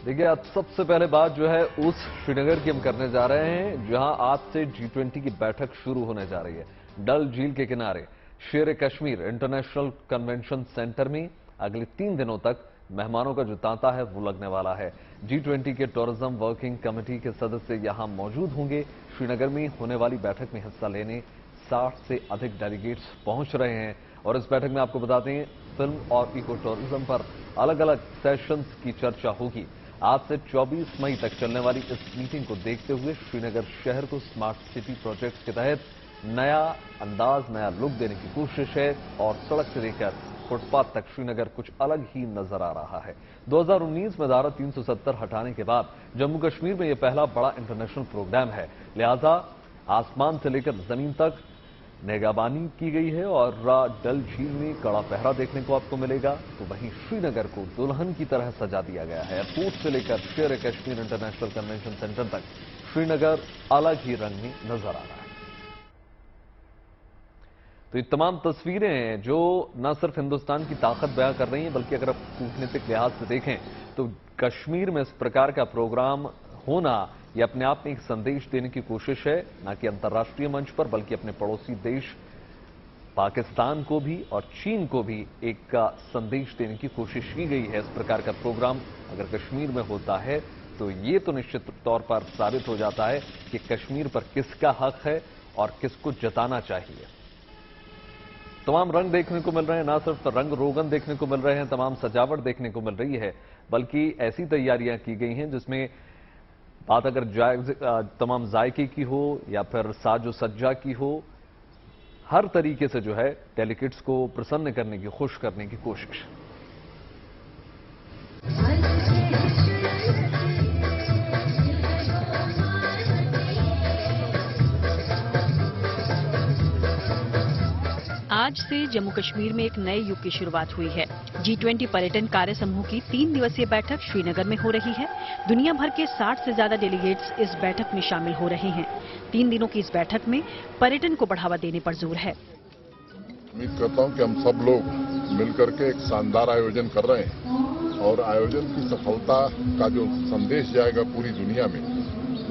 देखिए, आज सबसे पहले बात जो है उस श्रीनगर की हम करने जा रहे हैं जहां आज से G20 की बैठक शुरू होने जा रही है। डल झील के किनारे शेर कश्मीर इंटरनेशनल कन्वेंशन सेंटर में अगले 3 दिनों तक मेहमानों का जो तांता है वो लगने वाला है। G20 के टूरिज्म वर्किंग कमेटी के सदस्य यहां मौजूद होंगे। श्रीनगर में होने वाली बैठक में हिस्सा लेने 60 से अधिक डेलीगेट्स पहुंच रहे हैं और इस बैठक में आपको बताते हैं फिल्म और इको टूरिज्म पर अलग अलग सेशंस की चर्चा होगी। आज से 24 मई तक चलने वाली इस मीटिंग को देखते हुए श्रीनगर शहर को स्मार्ट सिटी प्रोजेक्ट के तहत नया अंदाज, नया लुक देने की कोशिश है और सड़क से लेकर फुटपाथ तक श्रीनगर कुछ अलग ही नजर आ रहा है। 2019 में धारा 370 हटाने के बाद जम्मू कश्मीर में यह पहला बड़ा इंटरनेशनल प्रोग्राम है, लिहाजा आसमान से लेकर जमीन तक निगरानी की गई है और डल झील में कड़ा पहरा देखने को आपको मिलेगा। तो वहीं श्रीनगर को दुल्हन की तरह सजा दिया गया है। एयरपोर्ट से लेकर शेर कश्मीर इंटरनेशनल कन्वेंशन सेंटर तक श्रीनगर अलग ही रंग में नजर आ रहा है। तो ये तमाम तस्वीरें हैं जो न सिर्फ हिंदुस्तान की ताकत बयां कर रही हैं, बल्कि अगर आप कूटनीतिक लिहाज से देखें तो कश्मीर में इस प्रकार का प्रोग्राम होना यह अपने आप में एक संदेश देने की कोशिश है, न कि अंतर्राष्ट्रीय मंच पर बल्कि अपने पड़ोसी देश पाकिस्तान को भी और चीन को भी एक संदेश देने की कोशिश की गई है। इस प्रकार का प्रोग्राम अगर कश्मीर में होता है तो ये तो निश्चित तौर पर साबित हो जाता है कि कश्मीर पर किसका हक है और किसको जताना चाहिए। तमाम रंग देखने को मिल रहे हैं, ना सिर्फ रंग रोगन देखने को मिल रहे हैं, तमाम सजावट देखने को मिल रही है, बल्कि ऐसी तैयारियां की गई हैं जिसमें बात अगर तमाम जायके की हो या फिर साजो सज्जा की हो, हर तरीके से जो है डेलीगेट्स को प्रसन्न करने की, खुश करने की कोशिश। आज से जम्मू कश्मीर में एक नए युग की शुरुआत हुई है। G20 पर्यटन कार्य समूह की 3 दिवसीय बैठक श्रीनगर में हो रही है। दुनिया भर के 60 से ज्यादा डेलीगेट्स इस बैठक में शामिल हो रहे हैं। 3 दिनों की इस बैठक में पर्यटन को बढ़ावा देने पर जोर है। उम्मीद करता हूं कि हम सब लोग मिलकर के एक शानदार आयोजन कर रहे हैं और आयोजन की सफलता का जो संदेश जाएगा पूरी दुनिया में,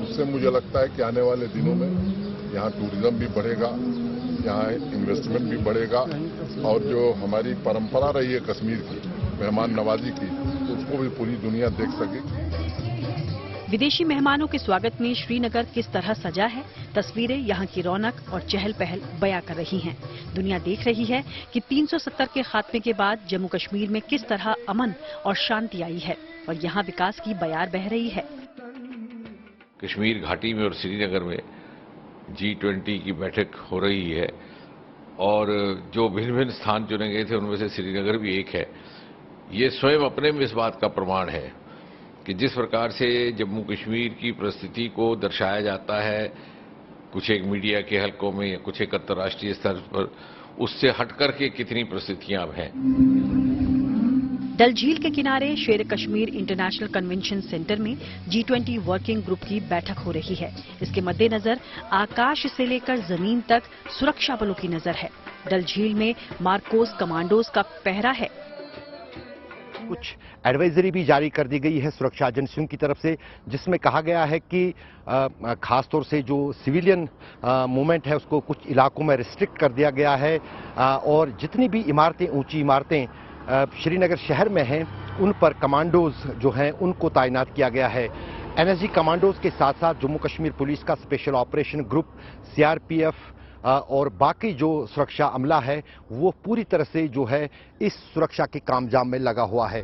उससे मुझे लगता है कि आने वाले दिनों में यहाँ टूरिज्म भी बढ़ेगा, यहाँ इन्वेस्टमेंट भी बढ़ेगा और जो हमारी परंपरा रही है कश्मीर की मेहमान नवाजी की, उसको भी पूरी दुनिया देख सकेगी। विदेशी मेहमानों के स्वागत में श्रीनगर किस तरह सजा है, तस्वीरें यहाँ की रौनक और चहल पहल बयां कर रही हैं। दुनिया देख रही है कि 370 के खात्मे के बाद जम्मू कश्मीर में किस तरह अमन और शांति आई है और यहाँ विकास की बयार बह रही है। कश्मीर घाटी में और श्रीनगर में G20 की बैठक हो रही है और जो भिन्न भिन्न स्थान चुने गए थे उनमें से श्रीनगर भी एक है। ये स्वयं अपने में इस बात का प्रमाण है कि जिस प्रकार से जम्मू कश्मीर की परिस्थिति को दर्शाया जाता है कुछ एक मीडिया के हलकों में या कुछ एक अंतर्राष्ट्रीय स्तर पर, उससे हटकर के कितनी परिस्थितियां अब हैं। डल झील के किनारे शेर कश्मीर इंटरनेशनल कन्वेंशन सेंटर में G20 वर्किंग ग्रुप की बैठक हो रही है। इसके मद्देनजर आकाश से लेकर जमीन तक सुरक्षा बलों की नजर है। डल झील में मार्कोस कमांडोज का पहरा है। कुछ एडवाइजरी भी जारी कर दी गई है सुरक्षा एजेंसियों की तरफ से, जिसमें कहा गया है कि खासतौर से जो सिविलियन मूवमेंट है उसको कुछ इलाकों में रिस्ट्रिक्ट कर दिया गया है और जितनी भी इमारतें, ऊंची इमारतें श्रीनगर शहर में हैं, उन पर कमांडोज जो हैं उनको तैनात किया गया है। एनएसजी कमांडोज के साथ साथ जम्मू कश्मीर पुलिस का स्पेशल ऑपरेशन ग्रुप, सीआरपीएफ और बाकी जो सुरक्षा अमला है वो पूरी तरह से जो है इस सुरक्षा के कामजाम में लगा हुआ है।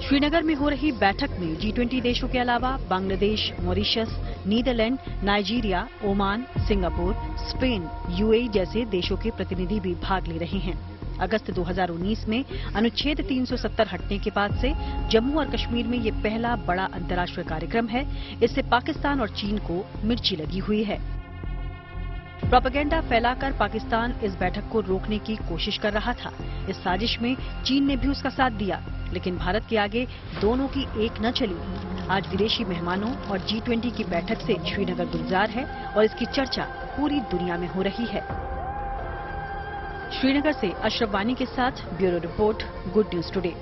श्रीनगर में हो रही बैठक में G20 देशों के अलावा Bangladesh, Mauritius, Netherlands, Nigeria, Oman, Singapore, Spain, UAE जैसे देशों के प्रतिनिधि भी भाग ले रहे हैं। अगस्त 2019 में अनुच्छेद 370 हटने के बाद से जम्मू और कश्मीर में ये पहला बड़ा अंतर्राष्ट्रीय कार्यक्रम है। इससे पाकिस्तान और चीन को मिर्ची लगी हुई है। प्रोपेगेंडा फैलाकर पाकिस्तान इस बैठक को रोकने की कोशिश कर रहा था। इस साजिश में चीन ने भी उसका साथ दिया, लेकिन भारत के आगे दोनों की एक न चली। आज विदेशी मेहमानों और G20 की बैठक से श्रीनगर गुलजार है और इसकी चर्चा पूरी दुनिया में हो रही है। श्रीनगर से अशरफ वानी के साथ bureau report, good news today.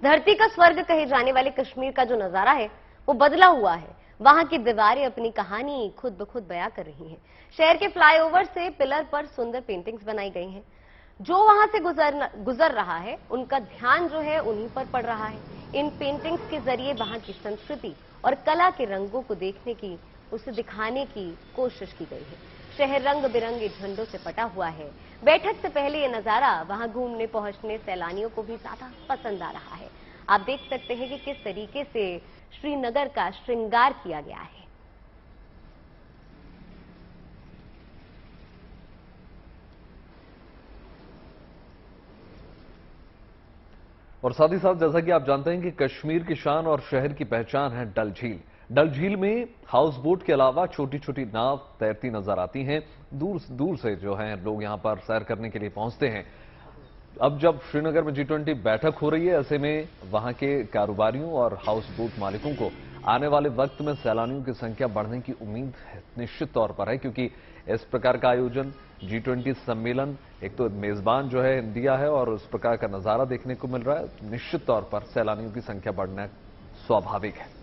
धरती का स्वर्ग कहे जाने वाले कश्मीर का जो नजारा है वो बदला हुआ है। वहां की दीवारें अपनी कहानी खुद ब खुद बयां कर रही हैं। शहर के फ्लाईओवर से पिलर पर सुंदर पेंटिंग्स बनाई गई हैं। जो वहां से गुजर रहा है उनका ध्यान जो है उन्हीं पर पड़ रहा है। इन पेंटिंग्स के जरिए वहां की संस्कृति और कला के रंगों को देखने की, उसे दिखाने की कोशिश की गई है। शहर रंग बिरंगे झंडों से पटा हुआ है। बैठक से पहले ये नजारा वहां घूमने पहुंचने सैलानियों को भी ज्यादा पसंद आ रहा है। आप देख सकते हैं कि किस तरीके से श्रीनगर का श्रृंगार किया गया है। और साथ ही साथ जैसा कि आप जानते हैं कि कश्मीर की शान और शहर की पहचान है डल झील। डल झील में हाउस बोट के अलावा छोटी छोटी नाव तैरती नजर आती हैं। दूर दूर से जो है लोग यहां पर सैर करने के लिए पहुंचते हैं। अब जब श्रीनगर में G20 बैठक हो रही है, ऐसे में वहां के कारोबारियों और हाउस बोट मालिकों को आने वाले वक्त में सैलानियों की संख्या बढ़ने की उम्मीद निश्चित तौर पर है, क्योंकि इस प्रकार का आयोजन G20 सम्मेलन, एक तो मेजबान जो है इंडिया है और उस प्रकार का नजारा देखने को मिल रहा है, निश्चित तौर पर सैलानियों की संख्या बढ़ना स्वाभाविक है।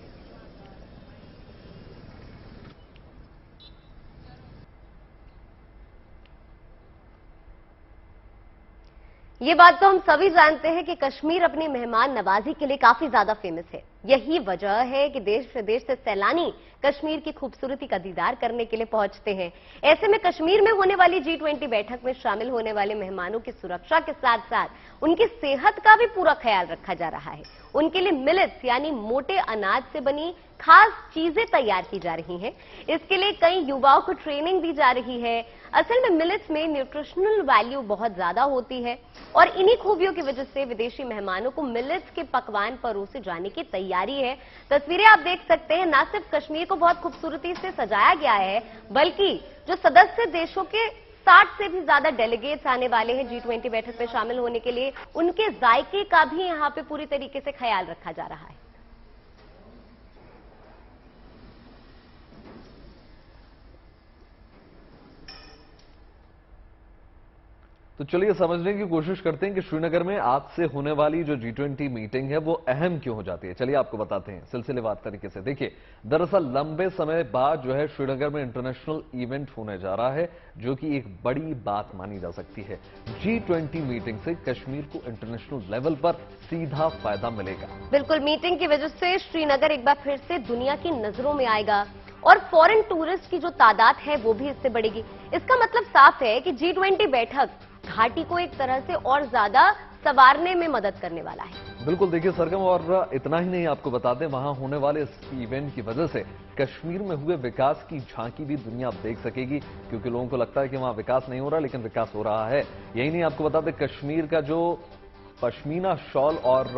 ये बात तो हम सभी जानते हैं कि कश्मीर अपनी मेहमान नवाजी के लिए काफी ज्यादा फेमस है। यही वजह है कि देश विदेश से सैलानी कश्मीर की खूबसूरती का दीदार करने के लिए पहुंचते हैं। ऐसे में कश्मीर में होने वाली G20 बैठक में शामिल होने वाले मेहमानों की सुरक्षा के साथ साथ उनकी सेहत का भी पूरा ख्याल रखा जा रहा है। उनके लिए मिलेट्स यानी मोटे अनाज से बनी खास चीजें तैयार की जा रही हैं। इसके लिए कई युवाओं को ट्रेनिंग दी जा रही है। असल में मिलेट्स में न्यूट्रिशनल वैल्यू बहुत ज्यादा होती है और इन्हीं खूबियों की वजह से विदेशी मेहमानों को मिलेट्स के पकवान परोसे जाने की तैयारी है। तस्वीरें आप देख सकते हैं, न सिर्फ कश्मीर को बहुत खूबसूरती से सजाया गया है, बल्कि जो सदस्य देशों के 60 से भी ज्यादा डेलीगेट्स आने वाले हैं G20 बैठक में शामिल होने के लिए, उनके जायके का भी यहां पे पूरी तरीके से ख्याल रखा जा रहा है। तो चलिए समझने की कोशिश करते हैं कि श्रीनगर में आज से होने वाली जो G20 मीटिंग है वो अहम क्यों हो जाती है। चलिए आपको बताते हैं सिलसिलेवार तरीके से। देखिए, दरअसल लंबे समय बाद जो है श्रीनगर में इंटरनेशनल इवेंट होने जा रहा है, जो कि एक बड़ी बात मानी जा सकती है। G20 मीटिंग से कश्मीर को इंटरनेशनल लेवल पर सीधा फायदा मिलेगा। बिल्कुल, मीटिंग की वजह से श्रीनगर एक बार फिर से दुनिया की नजरों में आएगा और फॉरेन टूरिस्ट की जो तादाद है वो भी इससे बढ़ेगी। इसका मतलब साफ है कि G20 बैठक घाटी को एक तरह से और ज्यादा संवारने में मदद करने वाला है। बिल्कुल, देखिए सरगम, और इतना ही नहीं, आपको बता दें वहां होने वाले इस इवेंट की वजह से कश्मीर में हुए विकास की झांकी भी दुनिया देख सकेगी, क्योंकि लोगों को लगता है कि वहां विकास नहीं हो रहा, लेकिन विकास हो रहा है। यही नहीं, आपको बता दें कश्मीर का जो पश्मीना शॉल और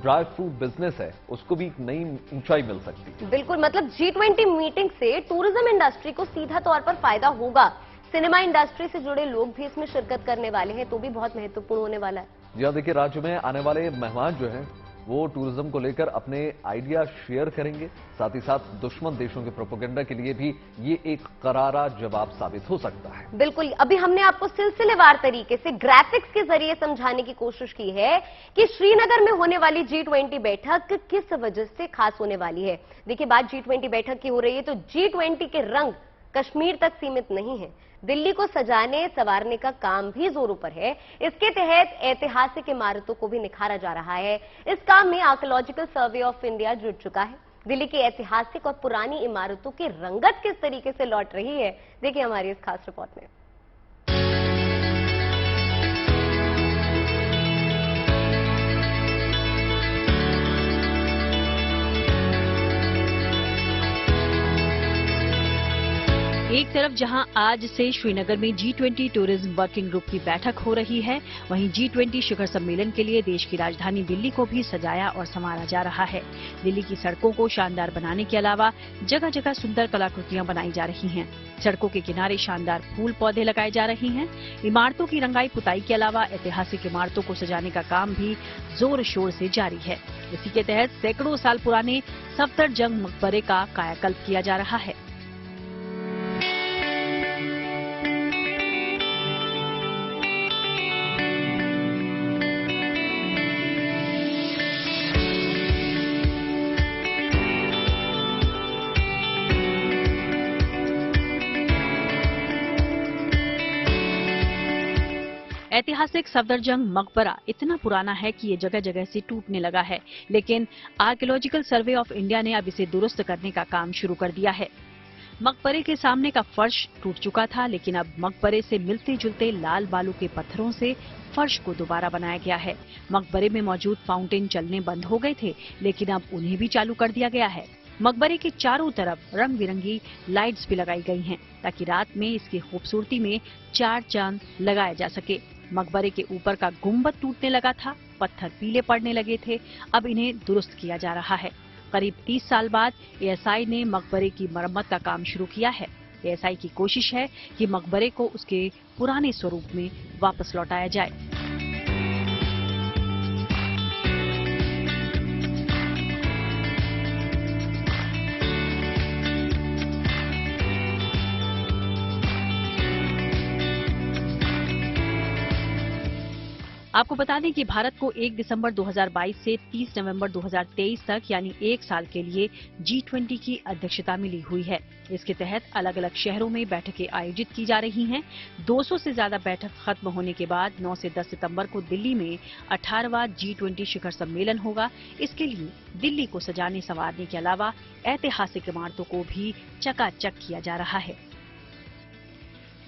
ड्राई फ्रूट बिजनेस है उसको भी एक नई ऊंचाई मिल सकती है। बिल्कुल, मतलब G20 मीटिंग से टूरिज्म इंडस्ट्री को सीधा तौर पर फायदा होगा। सिनेमा इंडस्ट्री से जुड़े लोग भी इसमें शिरकत करने वाले हैं, तो भी बहुत महत्वपूर्ण होने वाला है। जी हाँ, देखिए राज्य में आने वाले मेहमान जो हैं वो टूरिज्म को लेकर अपने आइडिया शेयर करेंगे। साथ ही साथ दुश्मन देशों के प्रोपेगेंडा के लिए भी ये एक करारा जवाब साबित हो सकता है। बिल्कुल, अभी हमने आपको सिलसिलेवार तरीके से ग्राफिक्स के जरिए समझाने की कोशिश की है कि श्रीनगर में होने वाली G20 बैठक किस वजह से खास होने वाली है। देखिए, बात G20 बैठक की हो रही है तो G20 के रंग कश्मीर तक सीमित नहीं है। दिल्ली को सजाने संवारने का काम भी जोरों पर है। इसके तहत ऐतिहासिक इमारतों को भी निखारा जा रहा है। इस काम में आर्कियोलॉजिकल सर्वे ऑफ इंडिया जुट चुका है। दिल्ली की ऐतिहासिक और पुरानी इमारतों की रंगत किस तरीके से लौट रही है, देखिए हमारी इस खास रिपोर्ट में। एक तरफ जहां आज से श्रीनगर में G20 टूरिज्म वर्किंग ग्रुप की बैठक हो रही है, वहीं G20 शिखर सम्मेलन के लिए देश की राजधानी दिल्ली को भी सजाया और संवारा जा रहा है। दिल्ली की सड़कों को शानदार बनाने के अलावा जगह जगह सुंदर कलाकृतियां बनाई जा रही हैं। सड़कों के किनारे शानदार फूल पौधे लगाए जा रहे हैं। इमारतों की रंगाई पुताई के अलावा ऐतिहासिक इमारतों को सजाने का काम भी जोर शोर से जारी है। इसी के तहत सैकड़ों साल पुराने सफदरजंग मकबरे का कायाकल्प किया जा रहा है। ऐतिहासिक सफदरजंग मकबरा इतना पुराना है कि ये जगह जगह से टूटने लगा है, लेकिन आर्कियोलॉजिकल सर्वे ऑफ इंडिया ने अब इसे दुरुस्त करने का काम शुरू कर दिया है। मकबरे के सामने का फर्श टूट चुका था, लेकिन अब मकबरे से मिलते जुलते लाल बालू के पत्थरों से फर्श को दोबारा बनाया गया है। मकबरे में मौजूद फाउंटेन चलने बंद हो गए थे, लेकिन अब उन्हें भी चालू कर दिया गया है। मकबरे के चारों तरफ रंग बिरंगी लाइट्स भी लगाई गई हैं, ताकि रात में इसकी खूबसूरती में चार चांद लगाए जा सके। मकबरे के ऊपर का गुंबद टूटने लगा था, पत्थर पीले पड़ने लगे थे, अब इन्हें दुरुस्त किया जा रहा है। करीब 30 साल बाद एएसआई ने मकबरे की मरम्मत का काम शुरू किया है। एएसआई की कोशिश है कि मकबरे को उसके पुराने स्वरूप में वापस लौटाया जाए। आपको बता दें कि भारत को 1 दिसंबर 2022 से 30 नवंबर 2023 तक यानी 1 साल के लिए G20 की अध्यक्षता मिली हुई है। इसके तहत अलग अलग शहरों में बैठकें आयोजित की जा रही हैं। 200 से ज्यादा बैठक खत्म होने के बाद 9 से 10 सितंबर को दिल्ली में 18वां G20 शिखर सम्मेलन होगा। इसके लिए दिल्ली को सजाने संवारने के अलावा ऐतिहासिक इमारतों को भी चकाचक किया जा रहा है।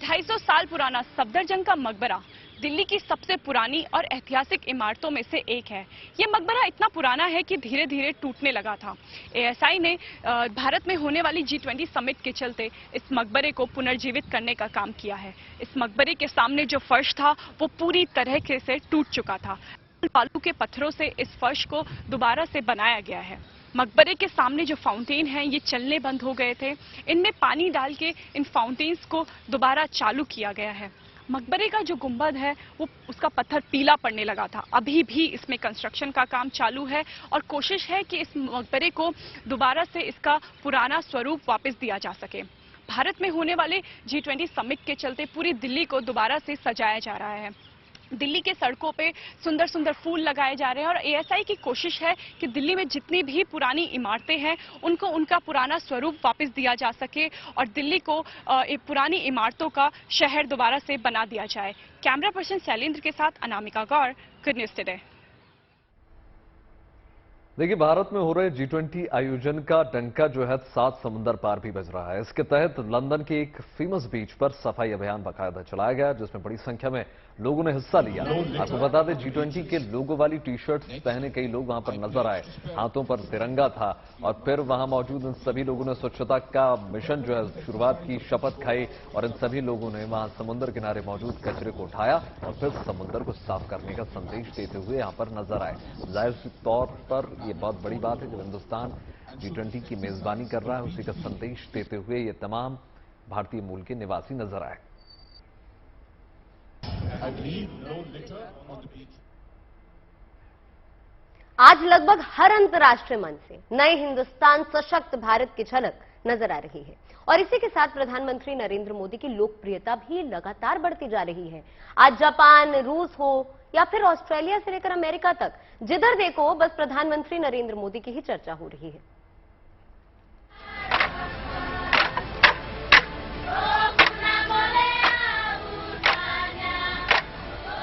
250 साल पुराना सफदरजंग का मकबरा दिल्ली की सबसे पुरानी और ऐतिहासिक इमारतों में से एक है। ये मकबरा इतना पुराना है कि धीरे धीरे टूटने लगा था। एएसआई ने भारत में होने वाली G20 समिट के चलते इस मकबरे को पुनर्जीवित करने का काम किया है। इस मकबरे के सामने जो फर्श था वो पूरी तरह से टूट चुका था। बालू के पत्थरों से इस फर्श को दोबारा से बनाया गया है। मकबरे के सामने जो फाउंटेन हैं ये चलने बंद हो गए थे। इनमें पानी डाल के इन फाउंटेन्स को दोबारा चालू किया गया है। मकबरे का जो गुंबद है वो उसका पत्थर पीला पड़ने लगा था। अभी भी इसमें कंस्ट्रक्शन का काम चालू है और कोशिश है कि इस मकबरे को दोबारा से इसका पुराना स्वरूप वापस दिया जा सके। भारत में होने वाले G20 समिट के चलते पूरी दिल्ली को दोबारा से सजाया जा रहा है। दिल्ली के सड़कों पे सुंदर सुंदर फूल लगाए जा रहे हैं और एएसआई की कोशिश है कि दिल्ली में जितनी भी पुरानी इमारतें हैं उनको उनका पुराना स्वरूप वापस दिया जा सके और दिल्ली को एक पुरानी इमारतों का शहर दोबारा से बना दिया जाए। कैमरा पर्सन शैलेंद्र के साथ अनामिका गौर, गुड न्यूज टुडे। देखिए, भारत में हो रहे G20 आयोजन का डंका जो है 7 समुंदर पार भी बज रहा है। इसके तहत लंदन के एक फेमस बीच पर सफाई अभियान बाकायदा चलाया गया, जिसमें बड़ी संख्या में लोगों ने हिस्सा लिया। आपको बता दें, G20 के लोगो वाली टी-शर्ट्स पहने कई लोग वहां पर नजर आए। हाथों पर तिरंगा था और फिर वहां मौजूद इन सभी लोगों ने स्वच्छता का मिशन जो है शुरुआत की, शपथ खाई और इन सभी लोगों ने वहां समुद्र किनारे मौजूद कचरे को उठाया और फिर समुद्र को साफ करने का संदेश देते हुए यहां पर नजर आए। जाहिर तौर पर ये बहुत बड़ी बात है जब हिंदुस्तान G20 की मेजबानी कर रहा है, उसी का संदेश देते हुए ये तमाम भारतीय मूल के निवासी नजर आए। आज लगभग हर अंतर्राष्ट्रीय मंच से नए हिंदुस्तान सशक्त भारत की झलक नजर आ रही है और इसी के साथ प्रधानमंत्री नरेंद्र मोदी की लोकप्रियता भी लगातार बढ़ती जा रही है। आज जापान, रूस हो या फिर ऑस्ट्रेलिया से लेकर अमेरिका तक, जिधर देखो बस प्रधानमंत्री नरेंद्र मोदी की ही चर्चा हो रही है।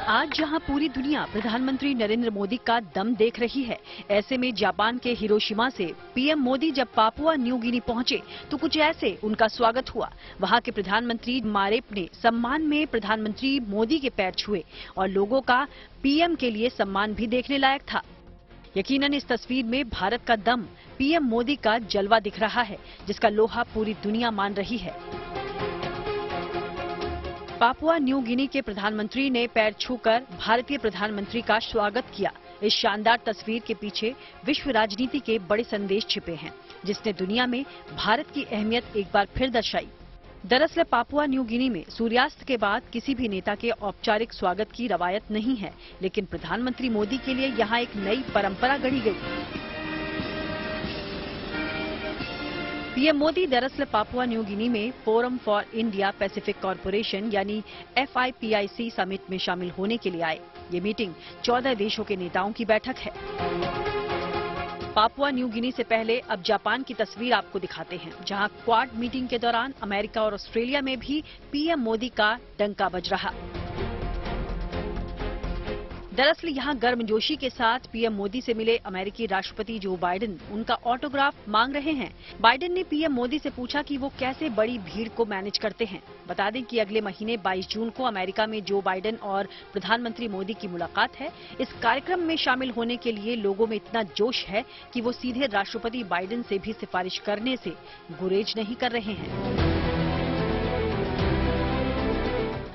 आज जहां पूरी दुनिया प्रधानमंत्री नरेंद्र मोदी का दम देख रही है, ऐसे में जापान के हिरोशिमा से पीएम मोदी जब पापुआ न्यू गिनी पहुंचे तो कुछ ऐसे उनका स्वागत हुआ। वहां के प्रधानमंत्री मारेप ने सम्मान में प्रधानमंत्री मोदी के पैर छुए और लोगों का पीएम के लिए सम्मान भी देखने लायक था। यकीनन इस तस्वीर में भारत का दम, पीएम मोदी का जलवा दिख रहा है, जिसका लोहा पूरी दुनिया मान रही है। पापुआ न्यू गिनी के प्रधानमंत्री ने पैर छूकर भारतीय प्रधानमंत्री का स्वागत किया। इस शानदार तस्वीर के पीछे विश्व राजनीति के बड़े संदेश छिपे हैं, जिसने दुनिया में भारत की अहमियत एक बार फिर दर्शाई। दरअसल पापुआ न्यू गिनी में सूर्यास्त के बाद किसी भी नेता के औपचारिक स्वागत की रवायत नहीं है, लेकिन प्रधानमंत्री मोदी के लिए यहाँ एक नई परंपरा गढ़ी गई। पीएम मोदी दरअसल पापुआ न्यू गिनी में forum for India Pacific corporation यानी FIPIC समिट में शामिल होने के लिए आए। ये मीटिंग 14 देशों के नेताओं की बैठक है। पापुआ न्यू गिनी से पहले अब जापान की तस्वीर आपको दिखाते हैं, जहां क्वाड मीटिंग के दौरान अमेरिका और ऑस्ट्रेलिया में भी पीएम मोदी का डंका बज रहा। दरअसल यहाँ गर्मजोशी के साथ पीएम मोदी से मिले अमेरिकी राष्ट्रपति जो बाइडेन उनका ऑटोग्राफ मांग रहे हैं। बाइडेन ने पीएम मोदी से पूछा कि वो कैसे बड़ी भीड़ को मैनेज करते हैं। बता दें कि अगले महीने 22 जून को अमेरिका में जो बाइडेन और प्रधानमंत्री मोदी की मुलाकात है। इस कार्यक्रम में शामिल होने के लिए लोगों में इतना जोश है कि वो सीधे राष्ट्रपति बाइडेन से भी सिफारिश करने से गुरेज नहीं कर रहे हैं।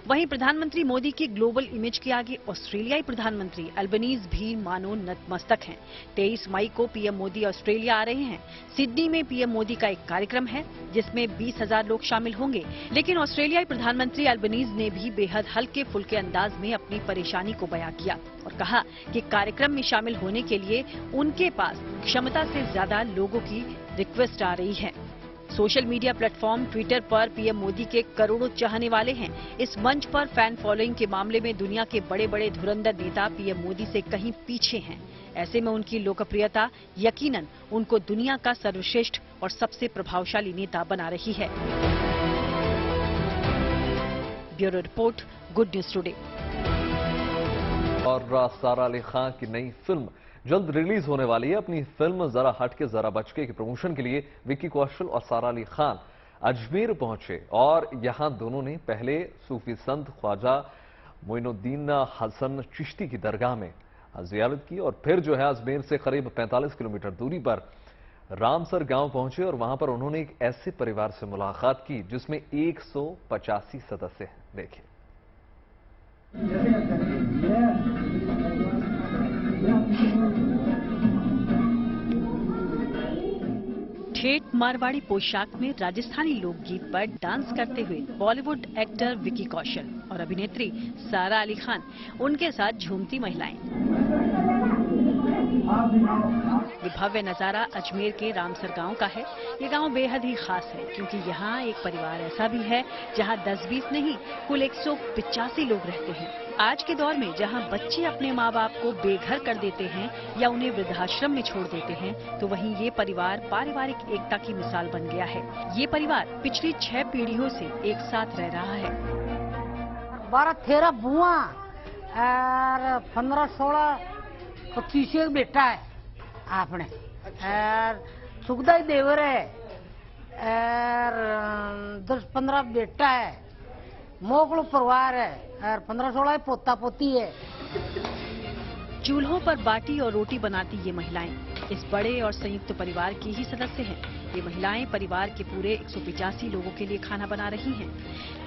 वहीं प्रधानमंत्री मोदी की ग्लोबल इमेज के आगे ऑस्ट्रेलियाई प्रधानमंत्री अल्बनीज भी मानो नतमस्तक हैं। 23 मई को पीएम मोदी ऑस्ट्रेलिया आ रहे हैं। सिडनी में पीएम मोदी का एक कार्यक्रम है जिसमें 20,000 लोग शामिल होंगे। लेकिन ऑस्ट्रेलियाई प्रधानमंत्री अल्बनीज ने भी बेहद हल्के फुल्के अंदाज में अपनी परेशानी को बयां किया और कहा कि कार्यक्रम में शामिल होने के लिए उनके पास क्षमता से ज्यादा लोगों की रिक्वेस्ट आ रही है। सोशल मीडिया प्लेटफॉर्म ट्विटर पर पीएम मोदी के करोड़ों चाहने वाले हैं। इस मंच पर फैन फॉलोइंग के मामले में दुनिया के बड़े बड़े धुरंधर नेता पीएम मोदी से कहीं पीछे हैं। ऐसे में उनकी लोकप्रियता यकीनन उनको दुनिया का सर्वश्रेष्ठ और सबसे प्रभावशाली नेता बना रही है। Bureau report, good news today. और सारा अली खान की नई फिल्म जल्द रिलीज होने वाली है। अपनी फिल्म जरा हटके जरा बचके के प्रमोशन के लिए विक्की कौशल और सारा अली खान अजमेर पहुंचे और यहां दोनों ने पहले सूफी संत ख्वाजा मोइनुद्दीन हसन चिश्ती की दरगाह में जियारत की और फिर जो है अजमेर से करीब 45 किलोमीटर दूरी पर रामसर गांव पहुंचे और वहां पर उन्होंने एक ऐसे परिवार से मुलाकात की जिसमें 185 सदस्य हैं। देखिए। ठेठ मारवाड़ी पोशाक में राजस्थानी लोकगीत पर डांस करते हुए बॉलीवुड एक्टर विक्की कौशल और अभिनेत्री सारा अली खान, उनके साथ झूमती महिलाएं। ये भव्य नजारा अजमेर के रामसर गांव का है। ये गांव बेहद ही खास है क्योंकि यहाँ एक परिवार ऐसा भी है जहाँ 10-20 नहीं कुल 185 लोग रहते हैं। आज के दौर में जहां बच्चे अपने माँ बाप को बेघर कर देते हैं या उन्हें वृद्धाश्रम में छोड़ देते हैं, तो वहीं ये परिवार पारिवारिक एकता की मिसाल बन गया है। ये परिवार पिछली 6 पीढ़ियों से एक साथ रह रहा है। 12-13 बुआ और 15-16 25 बेटा है आपने और सुखदाई देवर है और 10-15 बेटा है। मोकलो परिवार है और 15-16 पोता पोती है। चूल्हों पर बाटी और रोटी बनाती ये महिलाएं इस बड़े और संयुक्त परिवार की ही सदस्य हैं। ये महिलाएं परिवार के पूरे 185 लोगों के लिए खाना बना रही हैं।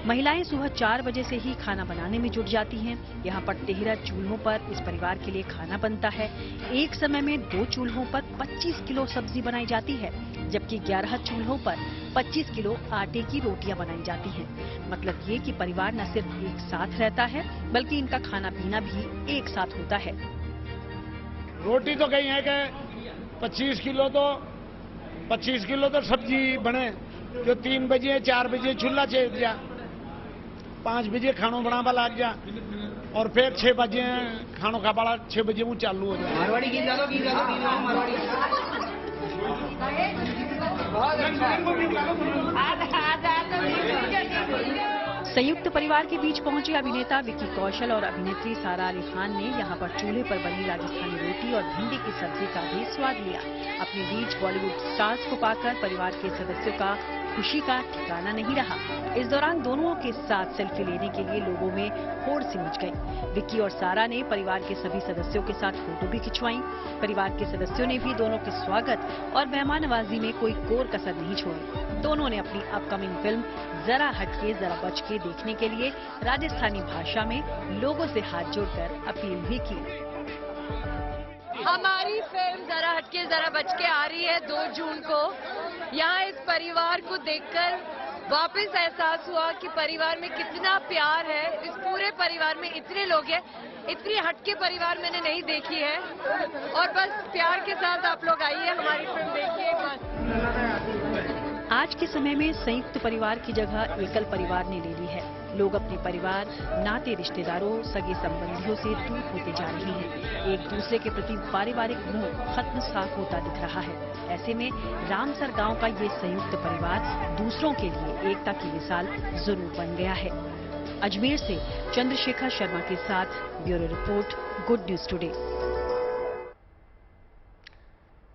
महिलाएं सुबह 4 बजे से ही खाना बनाने में जुट जाती हैं। यहाँ पर 13 चूल्हों पर इस परिवार के लिए खाना बनता है। एक समय में 2 चूल्हों पर 25 किलो सब्जी बनाई जाती है, जबकि 11 चूल्हों पर 25 किलो आटे की रोटियां बनाई जाती हैं। मतलब ये कि परिवार न सिर्फ एक साथ रहता है बल्कि इनका खाना पीना भी एक साथ होता है। रोटी तो कहीं है कि 25 किलो तो सब्जी बने, जो 3 बजे 4 बजे चूल्हा चेक जा, 5 बजे खानों बनावा लग जा और फिर 6 बजे खानों खा पड़ा, 6 बजे वो चालू हो जाए। मारवाड़ी की संयुक्त परिवार के बीच पहुंचे अभिनेता विक्की कौशल और अभिनेत्री सारा अली खान ने यहां पर चूल्हे पर बनी राजस्थानी रोटी और भिंडी की सब्जी का भी स्वाद लिया। अपने बीच बॉलीवुड स्टार्स को पाकर परिवार के सदस्यों का खुशी का ठिकाना नहीं रहा। इस दौरान दोनों के साथ सेल्फी लेने के लिए लोगों में होड़ सी मच गई। विक्की और सारा ने परिवार के सभी सदस्यों के साथ फोटो भी खिंचवाई। परिवार के सदस्यों ने भी दोनों के स्वागत और मेहमान नवाजी में कोई कोर कसर नहीं छोड़ी। दोनों ने अपनी अपकमिंग फिल्म जरा हटके जरा बचके देखने के लिए राजस्थानी भाषा में लोगों से हाथ जोड़कर अपील भी की। हमारी फिल्म जरा हटके जरा बचके आ रही है 2 जून को। यहाँ इस परिवार को देखकर वापस एहसास हुआ कि परिवार में कितना प्यार है। इस पूरे परिवार में इतने लोग हैं, इतनी हटके परिवार मैंने नहीं देखी है। और बस प्यार के साथ आप लोग आइए, हमारी फिल्म देखिए बस। आज के समय में संयुक्त परिवार की जगह एकल परिवार ने ले ली है। लोग अपने परिवार, नाते रिश्तेदारों, सगे संबंधियों से दूर होते जा रहे हैं। एक दूसरे के प्रति पारिवारिक मोह खत्म साफ होता दिख रहा है। ऐसे में रामसर गांव का ये संयुक्त परिवार दूसरों के लिए एकता की मिसाल जरूर बन गया है। अजमेर से चंद्रशेखर शर्मा के साथ bureau report, good news today.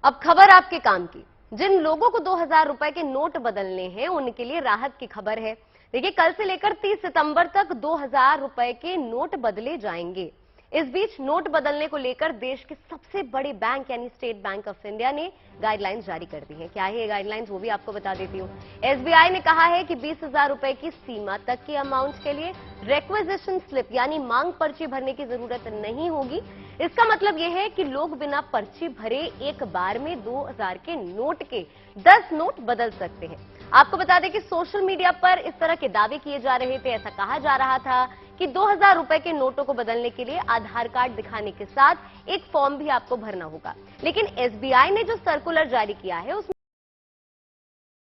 अब खबर आपके काम की। जिन लोगों को 2000 रुपए के नोट बदलने हैं उनके लिए राहत की खबर है। देखिए, कल से लेकर 30 सितंबर तक 2000 रुपए के नोट बदले जाएंगे। इस बीच नोट बदलने को लेकर देश के सबसे बड़े बैंक यानी स्टेट बैंक ऑफ इंडिया ने गाइडलाइंस जारी कर दी हैं। क्या है ये गाइडलाइंस, वो भी आपको बता देती हूँ। एसबीआई ने कहा है कि 20,000 रुपए की सीमा तक के अमाउंट के लिए रिक्विजिशन स्लिप यानी मांग पर्ची भरने की जरूरत नहीं होगी। इसका मतलब यह है कि लोग बिना पर्ची भरे एक बार में 2000 के नोट के 10 नोट बदल सकते हैं। आपको बता दें कि सोशल मीडिया पर इस तरह के दावे किए जा रहे थे। ऐसा कहा जा रहा था कि 2000 रुपए के नोटों को बदलने के लिए आधार कार्ड दिखाने के साथ एक फॉर्म भी आपको भरना होगा। लेकिन एसबीआई ने जो सर्कुलर जारी किया है उसमें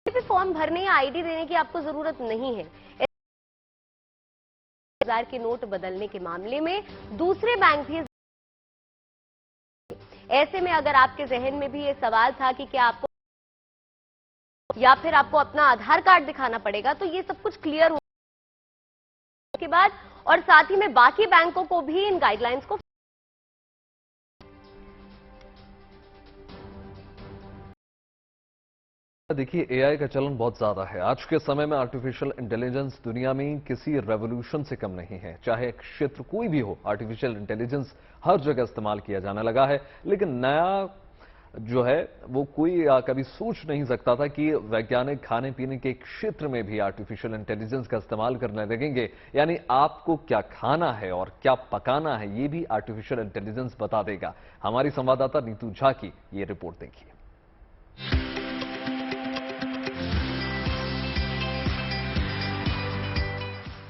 भी फॉर्म भरने या आईडी देने की आपको जरूरत नहीं है। 2000 के नोट बदलने के मामले में दूसरे बैंक भी। ऐसे में अगर आपके जहन में भी ये सवाल था कि क्या आपको या फिर आपको अपना आधार कार्ड दिखाना पड़ेगा, तो ये सब कुछ क्लियर हो के बाद, और साथ ही में बाकी बैंकों को भी इन गाइडलाइंस को देखिए, एआई का चलन बहुत ज्यादा है। आज के समय में आर्टिफिशियल इंटेलिजेंस दुनिया में किसी रेवोल्यूशन से कम नहीं है। चाहे क्षेत्र कोई भी हो, आर्टिफिशियल इंटेलिजेंस हर जगह इस्तेमाल किया जाने लगा है। लेकिन नया जो है वो कोई कभी सोच नहीं सकता था कि वैज्ञानिक खाने पीने के क्षेत्र में भी आर्टिफिशियल इंटेलिजेंस का इस्तेमाल करने लगेंगे। यानी आपको क्या खाना है और क्या पकाना है, ये भी आर्टिफिशियल इंटेलिजेंस बता देगा। हमारी संवाददाता नीतू झा की ये रिपोर्ट देखिए।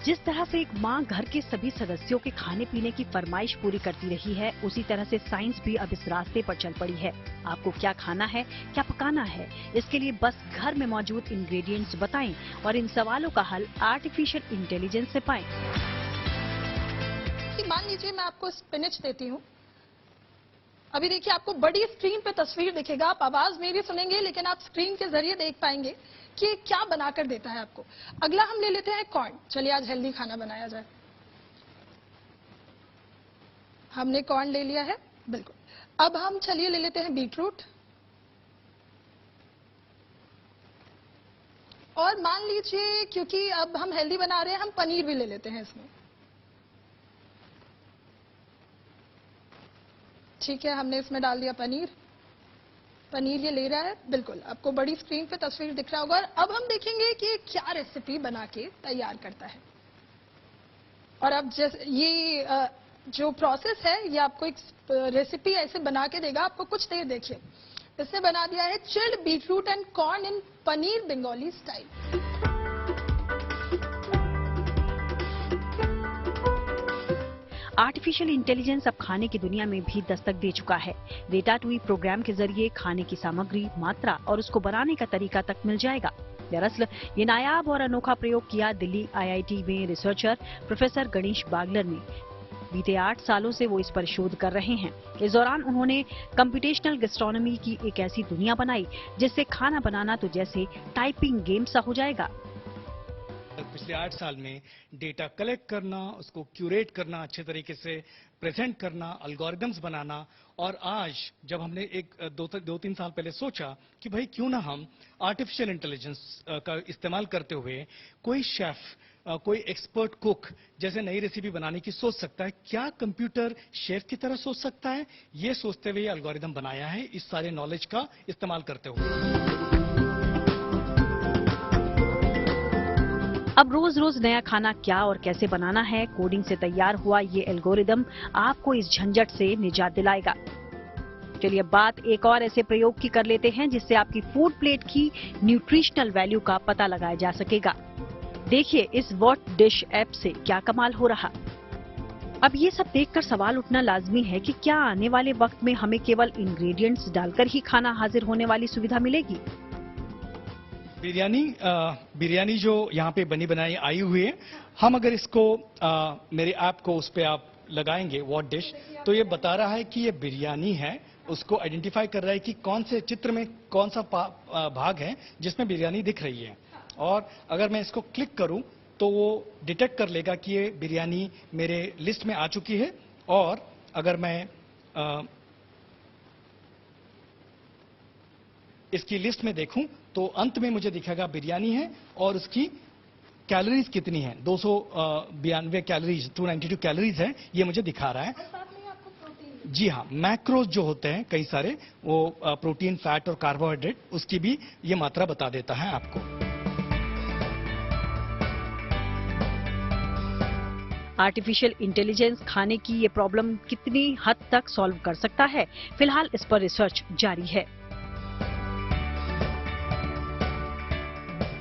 जिस तरह से एक मां घर के सभी सदस्यों के खाने पीने की फरमाइश पूरी करती रही है, उसी तरह से साइंस भी अब इस रास्ते पर चल पड़ी है। आपको क्या खाना है, क्या पकाना है, इसके लिए बस घर में मौजूद इंग्रेडिएंट्स बताएं और इन सवालों का हल आर्टिफिशियल इंटेलिजेंस से पाएं। मान लीजिए मैं आपको स्पिनच देती हूँ। अभी देखिए, आपको बड़ी स्क्रीन पे तस्वीर दिखेगा, आप आवाज मेरी सुनेंगे लेकिन आप स्क्रीन के जरिए देख पाएंगे कि क्या बनाकर देता है आपको। अगला हम ले लेते हैं कॉर्न। चलिए आज हेल्दी खाना बनाया जाए। हमने कॉर्न ले लिया है, बिल्कुल। अब हम चलिए ले लेते हैं बीटरूट, और मान लीजिए क्योंकि अब हम हेल्दी बना रहे हैं, हम पनीर भी ले लेते हैं इसमें। ठीक है, हमने इसमें डाल दिया पनीर। पनीर ये ले रहा है, बिल्कुल आपको बड़ी स्क्रीन पे तस्वीर दिख रहा होगा। और अब हम देखेंगे कि क्या रेसिपी बना के तैयार करता है। और अब जैसे ये जो प्रोसेस है, ये आपको एक रेसिपी ऐसे बना के देगा। आपको कुछ देर देखिए, इसने बना दिया है chilled beetroot and corn in paneer Bengali style. Artificial intelligence अब खाने की दुनिया में भी दस्तक दे चुका है। रेटाटूई प्रोग्राम के जरिए खाने की सामग्री, मात्रा और उसको बनाने का तरीका तक मिल जाएगा। दरअसल ये नायाब और अनोखा प्रयोग किया दिल्ली आईआईटी में रिसर्चर प्रोफेसर गणेश बागलर ने। बीते 8 सालों से वो इस पर शोध कर रहे हैं। इस दौरान उन्होंने कंप्यूटेशनल गैस्ट्रोनॉमी की एक ऐसी दुनिया बनाई जिससे खाना बनाना तो जैसे टाइपिंग गेम सा हो जाएगा। पिछले 8 साल में डेटा कलेक्ट करना, उसको क्यूरेट करना, अच्छे तरीके से प्रेजेंट करना, एल्गोरिदम्स बनाना, और आज जब हमने 2-3 साल पहले सोचा कि भाई क्यों ना हम आर्टिफिशियल इंटेलिजेंस का इस्तेमाल करते हुए कोई शेफ, कोई एक्सपर्ट कुक जैसे नई रेसिपी बनाने की सोच सकता है, क्या कंप्यूटर शेफ की तरह सोच सकता है, ये सोचते हुए एल्गोरिदम बनाया है इस सारे नॉलेज का इस्तेमाल करते हुए। अब रोज रोज नया खाना क्या और कैसे बनाना है, कोडिंग से तैयार हुआ ये एल्गोरिदम आपको इस झंझट से निजात दिलाएगा। चलिए बात एक और ऐसे प्रयोग की कर लेते हैं जिससे आपकी फूड प्लेट की न्यूट्रिशनल वैल्यू का पता लगाया जा सकेगा। देखिए इस व्हाट डिश ऐप से क्या कमाल हो रहा। अब ये सब देखकर सवाल उठना लाजमी है कि क्या आने वाले वक्त में हमें केवल इंग्रेडिएंट्स डालकर ही खाना हाजिर होने वाली सुविधा मिलेगी। बिरयानी जो यहाँ पे बनी बनाई आई हुई है, हम अगर इसको मेरे ऐप को उस पर आप लगाएंगे व्हाट डिश, तो ये बता रहा है कि ये बिरयानी है। उसको आइडेंटिफाई कर रहा है कि कौन से चित्र में कौन सा भाग है जिसमें बिरयानी दिख रही है। और अगर मैं इसको क्लिक करूं तो वो डिटेक्ट कर लेगा कि ये बिरयानी मेरे लिस्ट में आ चुकी है। और अगर मैं इसकी लिस्ट में देखूं तो अंत में मुझे दिखेगा बिरयानी है और उसकी कैलोरीज कितनी है, 292 कैलोरीज, 292 कैलोरीज है, ये मुझे दिखा रहा है। जी हाँ, मैक्रोज जो होते हैं कई सारे, वो प्रोटीन, फैट और कार्बोहाइड्रेट, उसकी भी ये मात्रा बता देता है आपको। आर्टिफिशियल इंटेलिजेंस खाने की ये प्रॉब्लम कितनी हद तक सॉल्व कर सकता है, फिलहाल इस पर रिसर्च जारी है।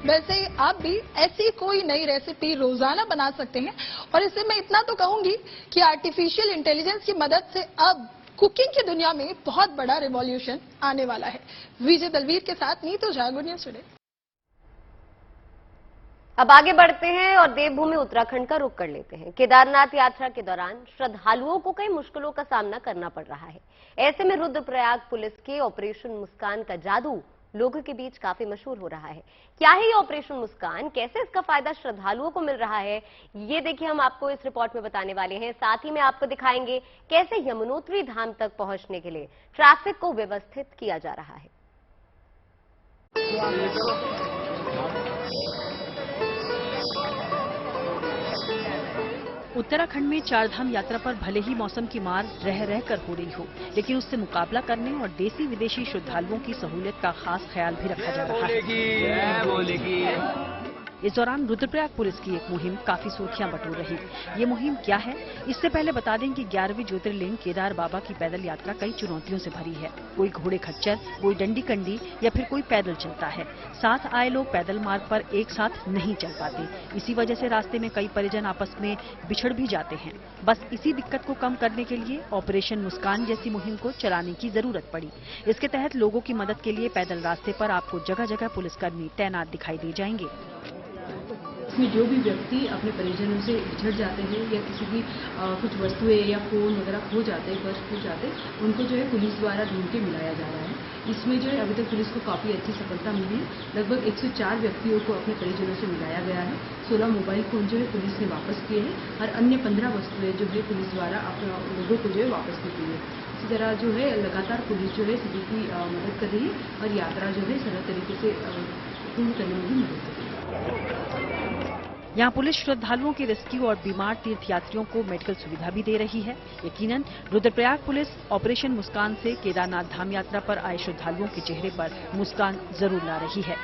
वैसे आप भी ऐसी कोई नई रेसिपी रोजाना बना सकते हैं। और इससे मैं इतना तो कहूंगी कि आर्टिफिशियल इंटेलिजेंस की मदद से अब कुकिंग की दुनिया में बहुत बड़ा रिवॉल्यूशन आने वाला है। विजय दलवीर के साथ Neetu Jha, good news today. अब आगे बढ़ते हैं और देवभूमि उत्तराखंड का रुख कर लेते हैं। केदारनाथ यात्रा के दौरान श्रद्धालुओं को कई मुश्किलों का सामना करना पड़ रहा है। ऐसे में रुद्रप्रयाग पुलिस के ऑपरेशन मुस्कान का जादू लोगों के बीच काफी मशहूर हो रहा है। क्या है ये ऑपरेशन मुस्कान, कैसे इसका फायदा श्रद्धालुओं को मिल रहा है, ये देखिए हम आपको इस रिपोर्ट में बताने वाले हैं। साथ ही में आपको दिखाएंगे कैसे यमुनोत्री धाम तक पहुंचने के लिए ट्रैफिक को व्यवस्थित किया जा रहा है। उत्तराखंड में चारधाम यात्रा पर भले ही मौसम की मार रह रह कर हो रही हो, लेकिन उससे मुकाबला करने और देसी विदेशी श्रद्धालुओं की सहूलियत का खास ख्याल भी रखा जा रहा है। इस दौरान रुद्रप्रयाग पुलिस की एक मुहिम काफी सुर्खियां बटोर रही। ये मुहिम क्या है, इससे पहले बता दें कि 11वीं ज्योतिर्लिंग केदार बाबा की पैदल यात्रा कई चुनौतियों से भरी है। कोई घोड़े खच्चर, कोई डंडी कंडी या फिर कोई पैदल चलता है। साथ आए लोग पैदल मार्ग पर एक साथ नहीं चल पाते। इसी वजह से रास्ते में कई परिजन आपस में बिछड़ भी जाते हैं। बस इसी दिक्कत को कम करने के लिए ऑपरेशन मुस्कान जैसी मुहिम को चलाने की जरूरत पड़ी। इसके तहत लोगों की मदद के लिए पैदल रास्ते पर आपको जगह जगह पुलिसकर्मी तैनात दिखाई दे जाएंगे। इसमें जो भी व्यक्ति अपने परिजनों से बिछड़ जाते हैं या किसी की कुछ वस्तुएं या फोन वगैरह खो जाते हैं, पर्स खो जाते हैं, उनको जो है पुलिस द्वारा ढूंढ के मिलाया जा रहा है। इसमें जो है अभी तक पुलिस को काफ़ी अच्छी सफलता मिली है। लगभग 104 व्यक्तियों को अपने परिजनों से मिलाया गया है। 16 मोबाइल फोन जो है पुलिस ने वापस किए हैं और अन्य 15 वस्तुएं जो है पुलिस द्वारा अपने लोगों को जो है वापस दी गई है। इसी तरह जो है लगातार पुलिस जो है सभी की मदद कर रही है और यात्रा जो है सरल तरीके से पूर्ण करने में भी मदद कर रही है। यहाँ पुलिस श्रद्धालुओं के रेस्क्यू और बीमार तीर्थयात्रियों को मेडिकल सुविधा भी दे रही है। यकीनन रुद्रप्रयाग पुलिस ऑपरेशन मुस्कान से केदारनाथ धाम यात्रा पर आए श्रद्धालुओं के चेहरे पर मुस्कान जरूर ला रही है।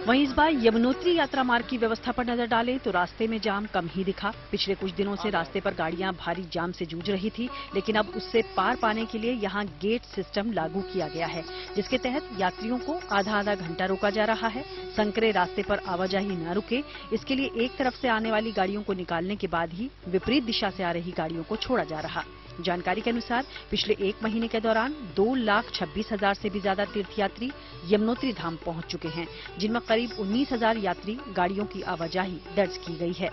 वहीं इस बार यमुनोत्री यात्रा मार्ग की व्यवस्था पर नजर डालें तो रास्ते में जाम कम ही दिखा। पिछले कुछ दिनों से रास्ते पर गाड़ियां भारी जाम से जूझ रही थी, लेकिन अब उससे पार पाने के लिए यहां गेट सिस्टम लागू किया गया है, जिसके तहत यात्रियों को आधा घंटा रोका जा रहा है। संकरे रास्ते पर आवाजाही न रुके, इसके लिए एक तरफ से आने वाली गाड़ियों को निकालने के बाद ही विपरीत दिशा से आ रही गाड़ियों को छोड़ा जा रहा। जानकारी के अनुसार पिछले 1 महीने के दौरान 2,26,000 से भी ज्यादा तीर्थयात्री यमुनोत्री धाम पहुंच चुके हैं, जिनमें करीब 19,000 यात्री गाड़ियों की आवाजाही दर्ज की गई है।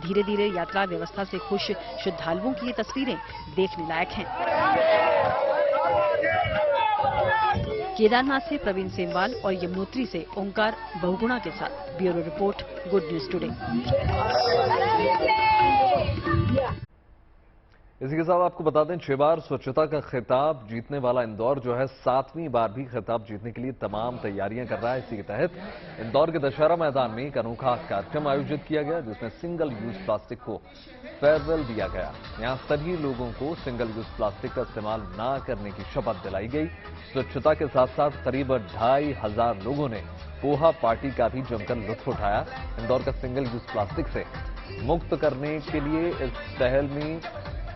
धीरे धीरे यात्रा व्यवस्था से खुश श्रद्धालुओं की ये तस्वीरें देखने लायक हैं। केदारनाथ से प्रवीण सेमवाल और यमुनोत्री से ओंकार बहुगुणा के साथ bureau report, good news today. इसी के साथ आपको बता दें 6 बार स्वच्छता का खिताब जीतने वाला इंदौर जो है 7वीं बार भी खिताब जीतने के लिए तमाम तैयारियां कर रहा है। इसी के तहत इंदौर के दशहरा मैदान में एक अनोखा कार्यक्रम आयोजित किया गया, जिसमें सिंगल यूज प्लास्टिक को फेयरवेल दिया गया। यहां सभी लोगों को सिंगल यूज प्लास्टिक का इस्तेमाल न करने की शपथ दिलाई गई। स्वच्छता के साथ साथ करीब 2,500 लोगों ने पोहा पार्टी का भी जमकर लुत्फ उठाया। इंदौर का सिंगल यूज प्लास्टिक से मुक्त करने के लिए इस पहल में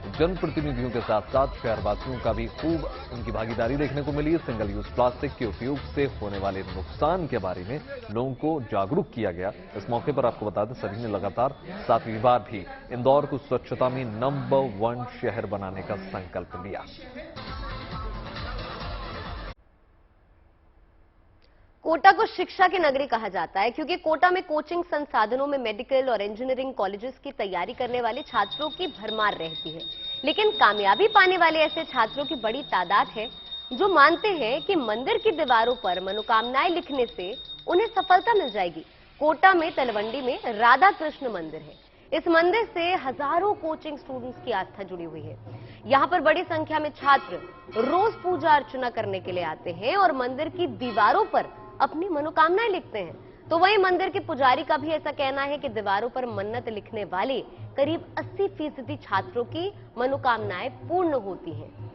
जनप्रतिनिधियों के साथ साथ शहरवासियों का भी खूब उनकी भागीदारी देखने को मिली। सिंगल यूज प्लास्टिक के उपयोग से होने वाले नुकसान के बारे में लोगों को जागरूक किया गया। इस मौके पर आपको बता दें सभी ने लगातार 7वीं बार भी इंदौर को स्वच्छता में नंबर 1 शहर बनाने का संकल्प लिया। कोटा को शिक्षा की नगरी कहा जाता है, क्योंकि कोटा में कोचिंग संसाधनों में मेडिकल और इंजीनियरिंग कॉलेजेस की तैयारी करने वाले छात्रों की भरमार रहती है। लेकिन कामयाबी पाने वाले ऐसे छात्रों की बड़ी तादाद है जो मानते हैं कि मंदिर की दीवारों पर मनोकामनाएं लिखने से उन्हें सफलता मिल जाएगी। कोटा में तलवंडी में राधा कृष्ण मंदिर है। इस मंदिर से हजारों कोचिंग स्टूडेंट्स की आस्था जुड़ी हुई है। यहाँ पर बड़ी संख्या में छात्र रोज पूजा अर्चना करने के लिए आते हैं और मंदिर की दीवारों पर अपनी मनोकामनाएं लिखते हैं। तो वहीं मंदिर के पुजारी का भी ऐसा कहना है कि दीवारों पर मन्नत लिखने वाले करीब 80% छात्रों की मनोकामनाएं पूर्ण होती हैं।